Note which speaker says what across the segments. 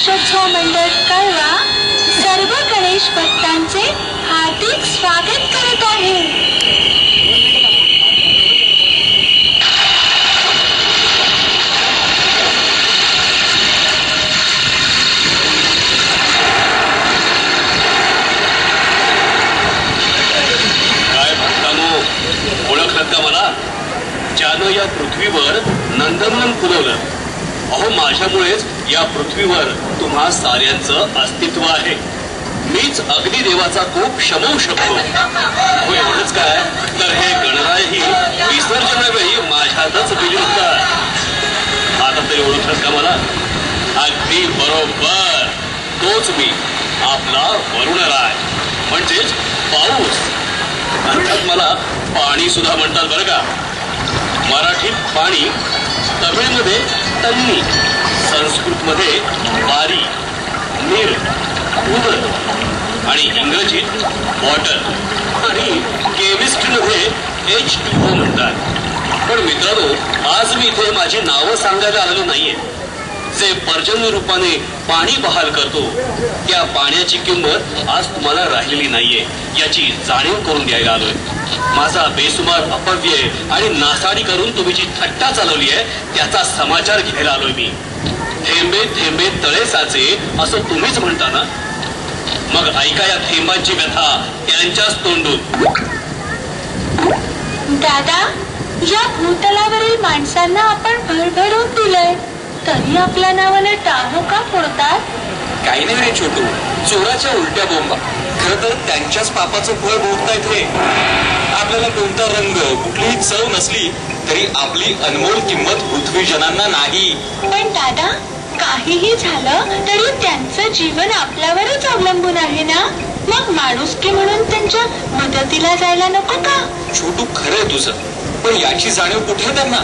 Speaker 1: गणेशोत्सव मंडळ कळवा सर्व गणेश भक्तांचे हार्दिक स्वागत करत आहे.
Speaker 2: काय भक्तांनो, ओळखलं का मला? ज्यानं या पृथ्वीवर नंदनवन फुलवलं. अहो, माझ्यामुळेच या पृथ्वीवर तुम्हा साऱ्यांचं अस्तित्व आहे. मीच अग्निदेवाचा कोप शमवू शकतो. हो, एवढंच काय तर हे गणरायही विसर्जनावेळी माझ्यातच विलीनतात. आता तरी ओळखत का मला? अगदी बरोबर, तोच मी, आपला वरुणराय, म्हणजेच पाऊस. अर्थात मला पाणी सुद्धा म्हणतात बरं का. मराठीत पाणी, तमिळमध्ये तन्नी, संस्कृतमध्ये बारी, नीर, उदर आणि इंग्रजीत वॉटर आणि केमिस्ट्रीमध्ये H2O म्हणतात. पण मित्रांनो, आज मी इथे माझी नावं सांगायला आलेलो नाहीये. जे पर्जन्य रूपाने पाणी बहाल करतो त्या पाण्याची किंमत आज तुम्हाला राहिलेली नाहीये याची जाणीव करून द्यायला आलोय. माझा बेसुमार अपव्यय आणि नासाडी करून तुम्ही जी थट्टा चालवली आहे त्याचा समाचार घ्यायला आलोय मी. थेंबे थेंबे तळे साचे असं तुम्हीच म्हणता ना? मग ऐका या थेंबांची व्यथा त्यांच्याच तोंडून.
Speaker 1: दादा, या भूतलावरील माणसांना आपण भरभरून दिलंय, तरी आपल्या नावाने टाळू का फोडतात?
Speaker 3: काही नाही रे छोटू, चोराच्या उलट्या बोंबा. खरं तर त्यांच्याच पापाचं फळ भोगतायत हे. आपल्याला कोणता रंग, कुठलीही चव नसली तरी आपली अनमोल किंमत पृथ्वीजनांना नाही.
Speaker 1: पण दादा, काहीही झालं तरी त्यांचं जीवन आपल्यावरच अवलंबून आहे ना. मग माणुसकी म्हणून त्यांच्या मदतीला जायला नको का?
Speaker 3: छोटू, खरंय तुझं, पण याची जाणीव कुठे त्यांना?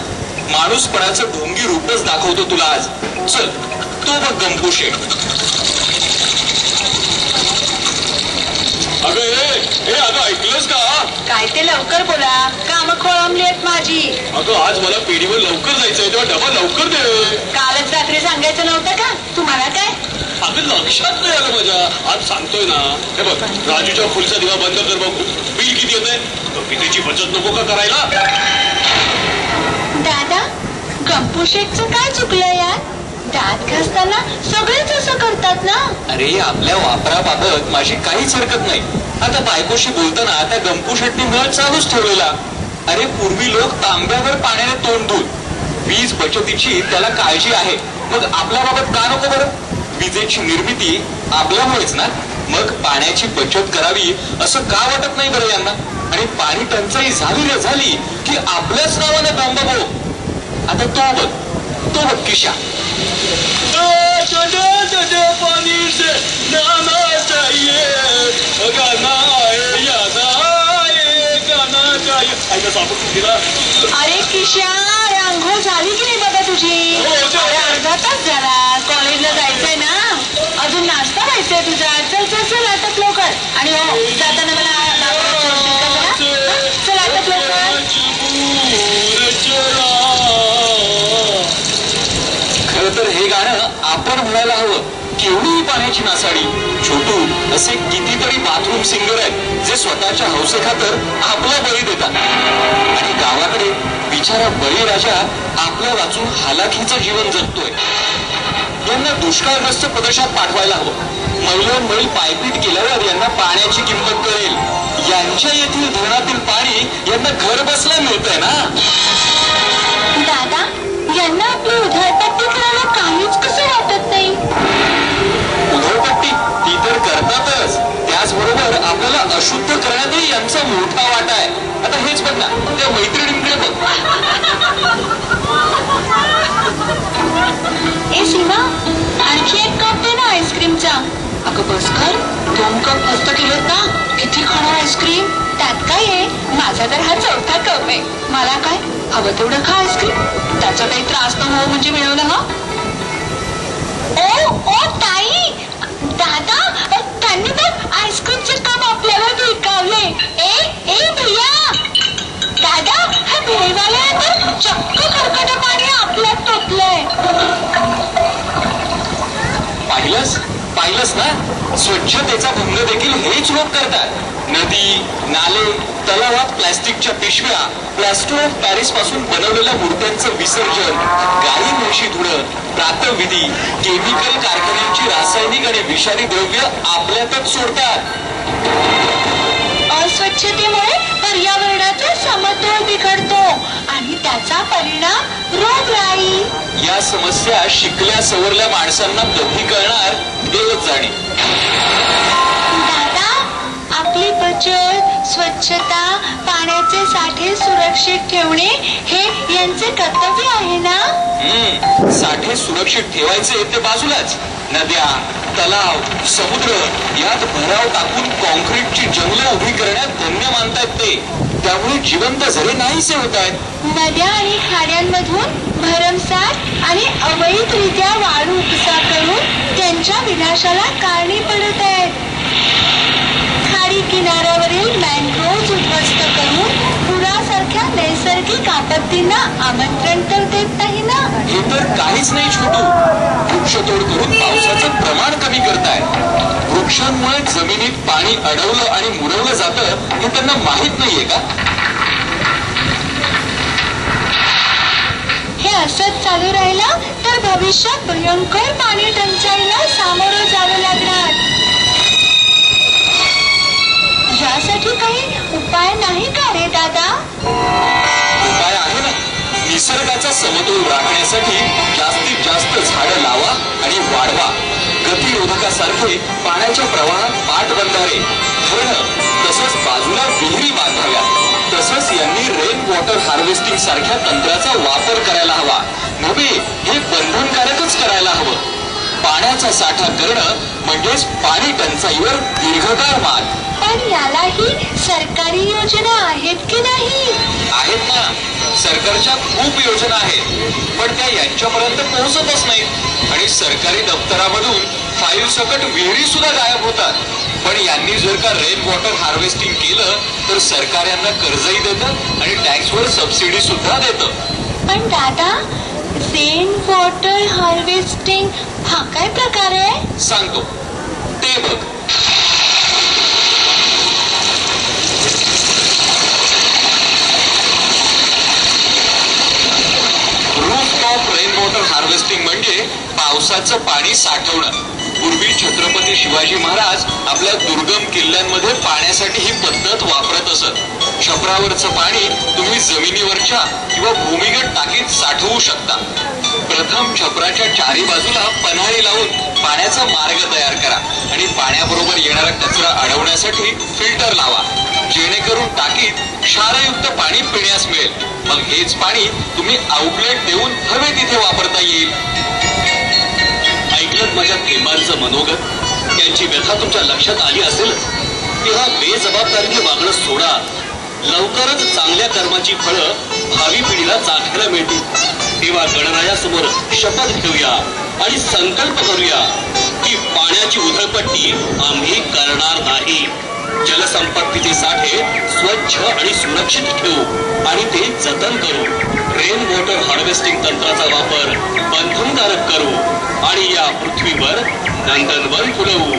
Speaker 3: माणूसपणाचं ढोंगी रूपच दाखवतो तुला आज. चल, तो बघ गंपू शेठ. अगं ऐकलंस का?
Speaker 1: काय ते लवकर बोला, काम खोळंबली आहेत माझी.
Speaker 2: अगं, आज मला पेढीवर लवकर जायचंय, तेव्हा डबा लवकर दे.
Speaker 1: कालच रात्री सांगायचं नव्हतं का तुम्हाला? काय
Speaker 2: अगं, लक्षात नाही आलं माझ्या. आज सांगतोय ना. हे बघ, राजूच्या फुलचा दिवा बंद कर बघू. बिल किती येतंय? कितीची बचत नको का करायला?
Speaker 1: दादा, गंपू शेठचं काय चुकलं यार? दात घासताना सगळेच असं करतात ना.
Speaker 3: अरे, आपल्या वापराबाबत माझी काहीच हरकत नाही. आता बायकोशी बोलताना त्या गंपू शेठनी नळ चालूच ठेवलेला. अरे, पूर्वी लोक तांब्यावर पाण्याने तोंड धुत. वीज बचतीची त्याला काळजी आहे, मग आपल्या बाबत का नको बरं? विजेची निर्मिती आपल्यामुळेच ना. मग पाण्याची बचत करावी असं का वाटत नाही बरं यांना? आणि पाणी टंचाई झाली की आपल्याच नावाने बांबाबो. आता तो बघ किशा. पाणी से नाना चाहिए, गाना है याद आए, गाना चाहिए.
Speaker 1: अरे किशा, अंघोळ झाली की नाही बाबा तुझी? अरे, अर्धा तास झाला, कॉलेजला जायचंय ना. अजून नाश्ता व्हायचंय तुझा. चल चल चल, आटप लवकर. आणि हो, जाताना मला चल, आटप लवकर.
Speaker 3: खरं तर हे गाणं आपण म्हणायला हवं. केवढी पाण्याची नासाडी. छोटू, असे कितीतरी बाथरूम सिंगर आहेत जे स्वतःच्या हौसेखातर आपला बळी देतात. आणि गावाकडे बिचारा बळीराजा आपल्या वाचून हालाखीचं जीवन जगतोय. यांना दुष्काळग्रस्त प्रदेशात पाठवायला हवं. मैलोनमैल पायपीट केल्यावर यांना पाण्याची किंमत कळेल. यांच्या येथील धरणातील पाणी यांना घर बसल्या मिळतंय ना.
Speaker 1: दादा, यांना आपली उधळपट्टी करायला काहीच कसं वाटत नाही.
Speaker 3: उधळपट्टी ती तर करतातच, त्याचबरोबर आपल्याला अशुद्ध करण्यातही यांचा मोठा वाटा आहे. आता हेच बघ ना, त्या मैत्रिणींकडे बघ.
Speaker 1: ए सीमा, आणखी एक कप दे ना आईस्क्रीमचा. अगं बस कर, 2 कप मस्त केलेत ना. किती खाणार आईस्क्रीम? त्यात काय आहे, माझा तर हा 4था कप आहे. मला काय हवं तेवढं खा आईस्क्रीम. त्याचा काही त्रास न हो म्हणजे मिळवलं. हा ओ ताई, दादा, त्यांनी तर आईस्क्रीमचे कप आपल्याला भिरकावले. ए भैया, दादा, हा भेळवाला तर चक्क कर्कट पाणी आपल्यात टोचलंय.
Speaker 3: पाहिलंस ना, स्वच्छतेचा भंग देखील हेच लोक करतात. नदी, नाले, तलावात प्लॅस्टिकच्या पिशव्या, प्लॅस्टर ऑफ पॅरिस पासून बनवलेल्या मूर्त्यांचं विसर्जन, गाई म्हशी धुणं, प्रातःविधी, केमिकल कारखान्यांची रासायनिक आणि विषारी द्रव्य आपल्यातच सोडतात.
Speaker 1: अस्वच्छतेमुळे पर्यावरणाचा समतोल बिघडतो आणि त्याचा परिणाम रोगराई.
Speaker 3: या समस्या शिकल्या सवरल्या माणसांना कधी कळणार देवच जाणे.
Speaker 1: दादा, आपली बचत, स्वच्छता, पाण्याचे साठे सुरक्षित ठेवणे हे यांचे कर्तव्य आहे ना.
Speaker 3: साठे सुरक्षित ठेवायचे ते बाजूलाच, नद्या, तलाव, समुद्र यात भराव टाकून कॉन्क्रीटची जंगलं उभी करण्यात धन्य मानतायत ते. त्यामुळे जिवंत झरे नाहीसे होत आहेत.
Speaker 1: नद्या आणि खाड्यांमधून भरमसाठ आणि अवैधरित्या वाळू उपसा करून त्यांच्या विनाशाला कारणी पडत आहेत. खाडी किनाऱ्यावरील मॅनग्रोव्ह उद्ध्वस्त करून पुरासारख्या नैसर्गिक आपत्तींना आमंत्रण तर देत नाही ना.
Speaker 3: हे तर काहीच नाही छोटू. वृक्षतोड करून पावसाचं प्रमाण कमी करतायत. वृक्षांमुळे जमिनीत पाणी अडवलं आणि मुरवलं जातं हे त्यांना माहित नाहीये का?
Speaker 1: हे असंच चालू राहिलं तर भविष्यात भयंकर पाणी टंचाईला सामोरं जावं लागणार. यासाठी काही उपाय नाही का रे दादा?
Speaker 3: उपाय आहे ना. निसर्गाचा समतोल राखण्यासाठी जास्तीत जास्त झाडं लावा आणि वाढवा. गतिरोधकासारखे पाण्याच्या प्रवाहात पाटबंधारे, धरणं तसंच बाजूला विहिरी बांधाव्यात. तसंच यांनी रेन वॉटर हार्वेस्टिंग सारख्या तंत्राचा वापर करायला हवा. नव्हे, हे बंधनकारकच करायला हवं. पाण्याचा साठा करणं म्हणजेच पाणी टंचाईवर दीर्घकाळ मात.
Speaker 1: पण यालाही सरकारी योजना आहेत की नाही?
Speaker 3: आहेत ना. सरकारच्या खूप योजना आहेत, पण त्या यांच्यापर्यंत पोहोचतच नाहीत. आणि सरकारी दप्तरामधून फाईल सकट विहिरी सुद्धा गायब होतात. पण यांनी जर का रेन वॉटर हार्वेस्टिंग केलं तर सरकार यांना कर्जही देतं आणि टॅक्सवर सबसिडी सुद्धा देतं.
Speaker 1: पण दादा, रेन वॉटर हार्वेस्टिंग हा काय प्रकार आहे?
Speaker 3: सांगतो, ते बघ. रूफटॉप रेन वॉटर हार्वेस्टिंग म्हणजे पावसाचं पाणी साठवणं. पूर्वी छत्रपती शिवाजी महाराज आपल्या दुर्गम किल्ल्यांमध्ये पाण्यासाठी ही पद्धत वापरत असत. छपरावरचं पाणी तुम्ही जमिनीवरच्या किंवा भूमिगत टाकीत साठवू शकता. प्रथम छपराच्या चारी बाजूला पन्हाळी लावून पाण्याचा मार्ग तयार करा आणि पाण्याबरोबर येणारा कचरा अडवण्यासाठी फिल्टर लावा, जेणेकरून टाकीत क्षारयुक्त पाणी पिण्यास मिळेल. मग हेच पाणी तुम्ही आउटलेट देऊन हवे तिथे वापरता येईल.
Speaker 2: ऐकलं माझ्या थेंबांचं मनोगत? त्यांची व्यथा तुमच्या लक्षात आली असेल. तेव्हा बेजबाबदारीने वागणं सोडा. लवकरच चांगल्या कर्माची फळं भावी पिढीला चाखायला मिळतील. तेव्हा गणरायासमोर शपथ घेऊया आणि संकल्प करूया की पाण्याची उधळपट्टी आम्ही करणार नाही. जलसंपत्तीचे साठे स्वच्छ आणि सुरक्षित ठेवू आणि ते जतन करू. रेन वॉटर हार्वेस्टिंग तंत्राचा वापर बंधनकारक करू आणि या पृथ्वीवर नंदनवन फुलवू.